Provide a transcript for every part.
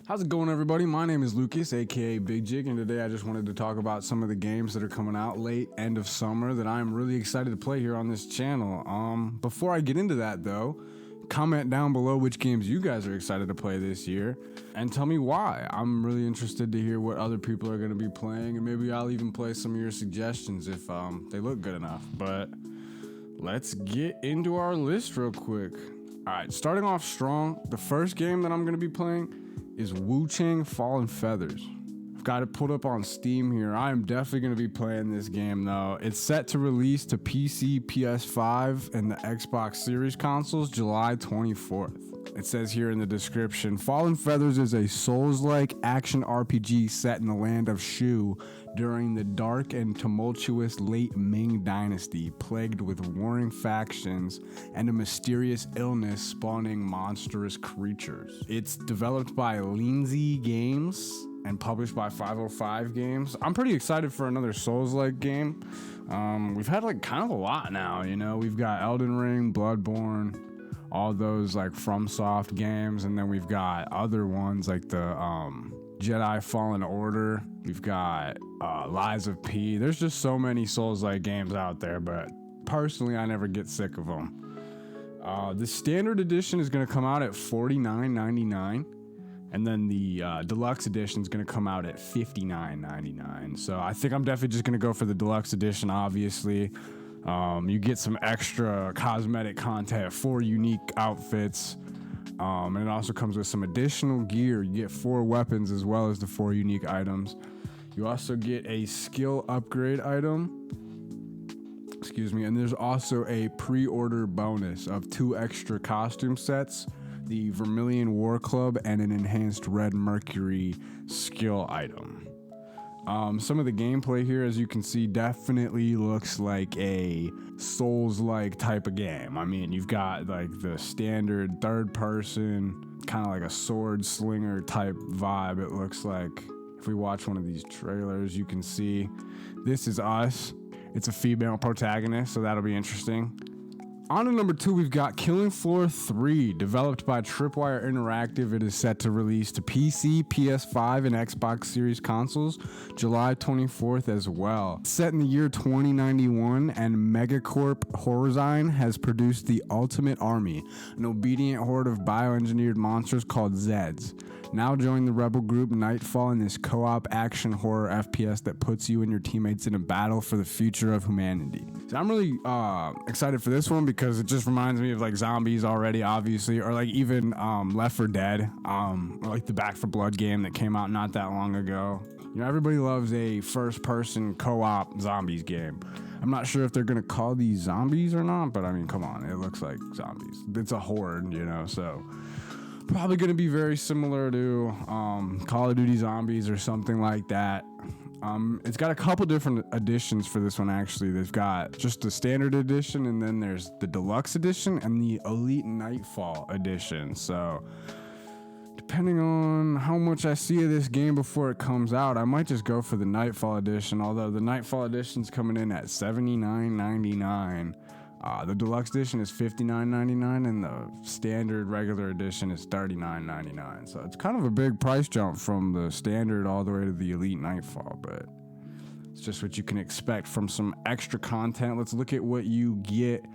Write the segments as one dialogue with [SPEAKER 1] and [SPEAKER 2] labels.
[SPEAKER 1] How's it going, everybody? My name is Lucas, aka Big Jig, and today I just wanted to talk about some of the games that are coming out late end of summer that I'm really excited to play here on this channel. Before I get into that though, comment down below which games you guys are excited to play this year and tell me why. I'm really interested to hear what other people are going to be playing, and maybe I'll even play some of your suggestions if they look good enough. But let's get into our list real quick. Alright, starting off strong, the first game that I'm going to be playing is Wu-Chang Fallen Feathers. I've got it pulled up on Steam here. I am definitely going to be playing this game though. It's set to release to PC, PS5, and the Xbox Series consoles July 24th. It says here in the description, Fallen Feathers is a Souls-like action RPG set in the land of Shu during the dark and tumultuous late Ming Dynasty, plagued with warring factions and a mysterious illness spawning monstrous creatures. It's developed by Lindsay Games and published by 505 Games. I'm pretty excited for another Souls-like game. We've had like kind of a lot now, you know. We've got Elden Ring, Bloodborne, all those like FromSoft games, and then we've got other ones like the Jedi Fallen Order. We've got Lies of P. There's just so many Souls-like games out there, but personally, I never get sick of them. The standard edition is going to come out at $49.99, and then the deluxe edition is going to come out at $59.99. So I think I'm definitely just going to go for the deluxe edition, obviously. You get some extra cosmetic content, 4 unique outfits, and it also comes with some additional gear. You get 4 weapons as well as the 4 unique items. You also get a skill upgrade item, and there's also a pre-order bonus of 2 extra costume sets, the Vermilion War Club, and an enhanced Red Mercury skill item. Some of the gameplay here, as you can see, definitely looks like a Souls-like type of game. I mean, you've got like the standard third person, kind of like a sword slinger type vibe. It looks like if we watch one of these trailers, you can see this is us. It's a female protagonist, so that'll be interesting. On to number 2, we've got Killing Floor 3, developed by Tripwire Interactive. It is set to release to PC, PS5, and Xbox Series consoles July 24th as well. Set in the year 2091, and Megacorp Horizon has produced the Ultimate Army, an obedient horde of bioengineered monsters called Zeds. Now join the rebel group Nightfall in this co-op action horror FPS that puts you and your teammates in a battle for the future of humanity. So I'm really excited for this one because it just reminds me of like zombies already, obviously, or like even Left 4 Dead, or like the Back 4 Blood game that came out not that long ago. You know, everybody loves a first-person co-op zombies game. I'm not sure if they're gonna call these zombies or not, but I mean, come on, it looks like zombies. It's a horde, you know, so probably going to be very similar to Call of Duty Zombies or something like that. It's got a couple different editions for this one, actually. They've got just the standard edition, and then there's the deluxe edition and the Elite Nightfall edition. So depending on how much I see of this game before it comes out, I might just go for the Nightfall edition, although the Nightfall edition's coming in at $79.99. The deluxe edition is $59.99, and the standard regular edition is $39.99. So it's kind of a big price jump from the standard all the way to the Elite Nightfall, but it's just what you can expect from some extra content. Let's look at what you get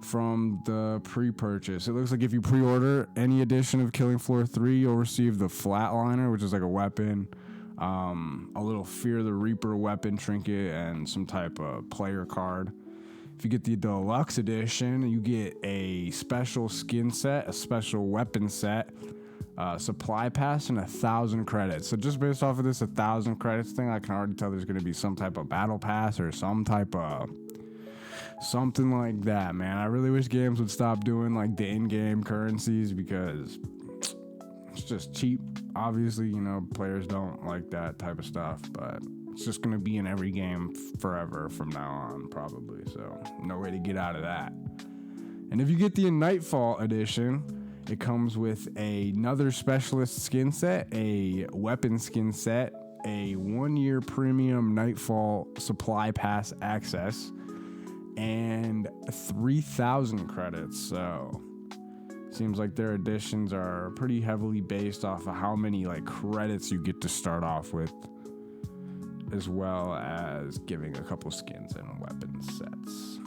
[SPEAKER 1] from the pre-purchase. It looks like if you pre-order any edition of Killing Floor 3, you'll receive the Flatliner, which is like a weapon, a little Fear the Reaper weapon trinket, and some type of player card. If you get the deluxe edition, you get a special skin set, a special weapon set, supply pass, and 1,000 credits. So just based off of this 1,000 credits thing, I can already tell there's going to be some type of battle pass or some type of something like that, man. I really wish games would stop doing like the in-game currencies because it's just cheap. Obviously, you know, players don't like that type of stuff, but it's just going to be in every game forever from now on, probably. So no way to get out of that. And if you get the Nightfall edition, it comes with another specialist skin set, a weapon skin set, a 1-year premium Nightfall supply pass access, and 3,000 credits. So Seems like their additions are pretty heavily based off of how many like credits you get to start off with, as well as giving a couple skins and weapon sets.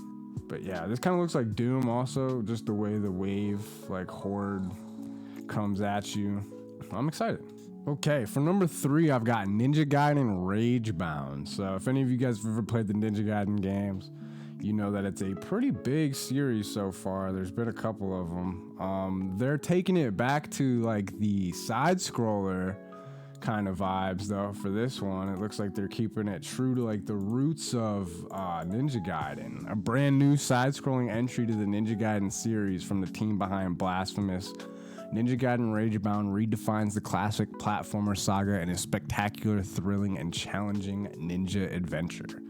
[SPEAKER 1] But yeah, this kind of looks like Doom also, just the way the wave like horde comes at you. I'm excited. Okay, for number 3, I've got Ninja Gaiden Ragebound. So if any of you guys have ever played the Ninja Gaiden games, you know that it's a pretty big series so far. There's been a couple of them. They're taking it back to like the side scroller kind of vibes though. For this one, it looks like they're keeping it true to like the roots of Ninja Gaiden, a brand new side-scrolling entry to the Ninja Gaiden series from the team behind Blasphemous. Ninja Gaiden Ragebound redefines the classic platformer saga in a spectacular, thrilling, and challenging ninja adventure.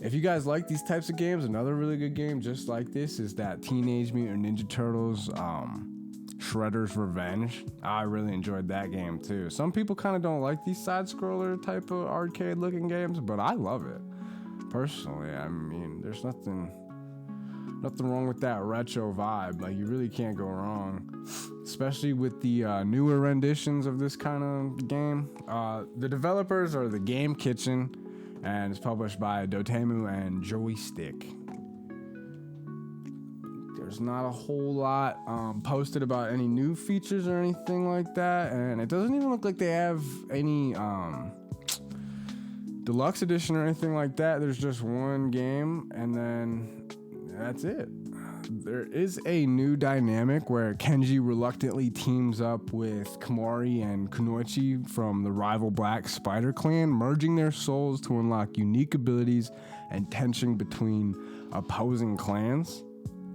[SPEAKER 1] If you guys like these types of games, another really good game just like this is that Teenage Mutant Ninja Turtles Shredder's Revenge. I really enjoyed that game too. Some people kind of don't like these side-scroller type of arcade-looking games, but I love it. Personally, I mean, there's nothing wrong with that retro vibe. Like, you really can't go wrong, especially with the newer renditions of this kind of game. The developers are the Game Kitchen, and it's published by Dotemu and Joystick. There's not a whole lot posted about any new features or anything like that, and it doesn't even look like they have any deluxe edition or anything like that. There's just one game, and then that's it. There is a new dynamic where Kenji reluctantly teams up with Kamari and Kunoichi from the rival Black Spider Clan, merging their souls to unlock unique abilities and tension between opposing clans.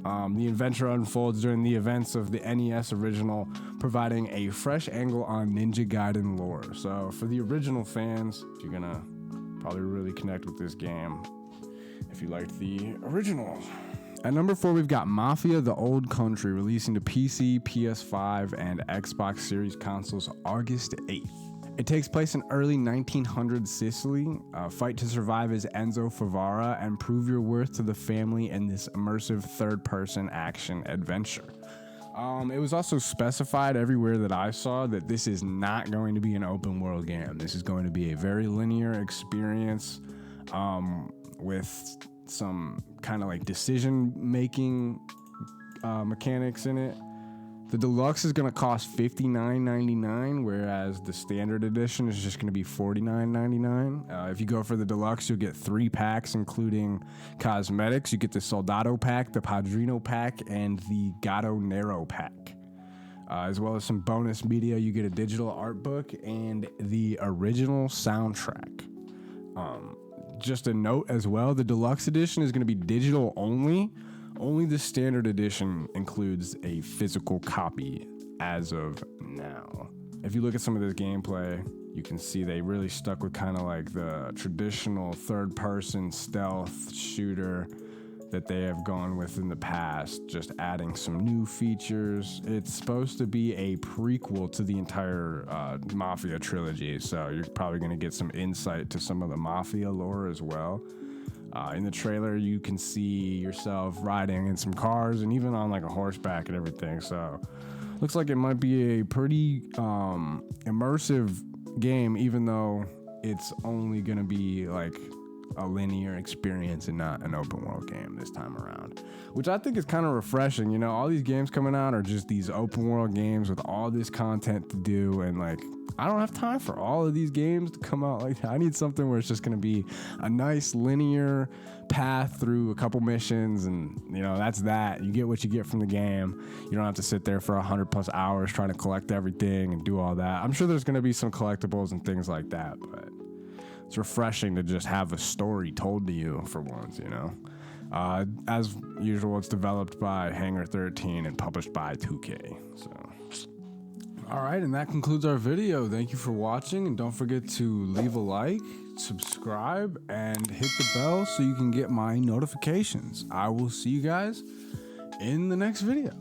[SPEAKER 1] The adventure unfolds during the events of the NES original, providing a fresh angle on Ninja Gaiden lore. So for the original fans, you're gonna probably really connect with this game if you liked the original. At number 4, we've got Mafia: The Old Country, releasing to PC, PS5, and Xbox Series consoles August 8th. It takes place in early 1900s Sicily. Fight to survive as Enzo Favara and prove your worth to the family in this immersive third-person action adventure. It was also specified everywhere that I saw that this is not going to be an open world game. This is going to be a very linear experience with some kind of like decision making mechanics in it. The deluxe is going to cost $59.99, whereas the standard edition is just going to be $49.99. If you go for the deluxe, you'll get 3 packs, including cosmetics. You get the Soldado pack, the Padrino pack, and the Gato Nero pack. As well as some bonus media. You get a digital art book and the original soundtrack. Just a note as well, the deluxe edition is going to be digital only. Only the standard edition includes a physical copy as of now. If you look at some of this gameplay, you can see they really stuck with kind of like the traditional third-person stealth shooter that they have gone with in the past, just adding some new features. It's supposed to be a prequel to the entire Mafia trilogy, so you're probably going to get some insight to some of the Mafia lore as well. In the trailer, you can see yourself riding in some cars and even on like a horseback and everything. So looks like it might be a pretty immersive game, even though it's only going to be like a linear experience and not an open world game this time around, which I think is kind of refreshing. You know, all these games coming out are just these open world games with all this content to do, and like I don't have time for all of these games to come out like that. I need something where it's just going to be a nice linear path through a couple missions, and you know, that's that. You get what you get from the game. You don't have to sit there for 100+ hours trying to collect everything and do all that. I'm sure there's going to be some collectibles and things like that, but it's refreshing to just have a story told to you for once, you know. As usual, it's developed by Hangar 13 and published by 2K. So, all right, and that concludes our video. Thank you for watching, and don't forget to leave a like, subscribe, and hit the bell so you can get my notifications. I will see you guys in the next video.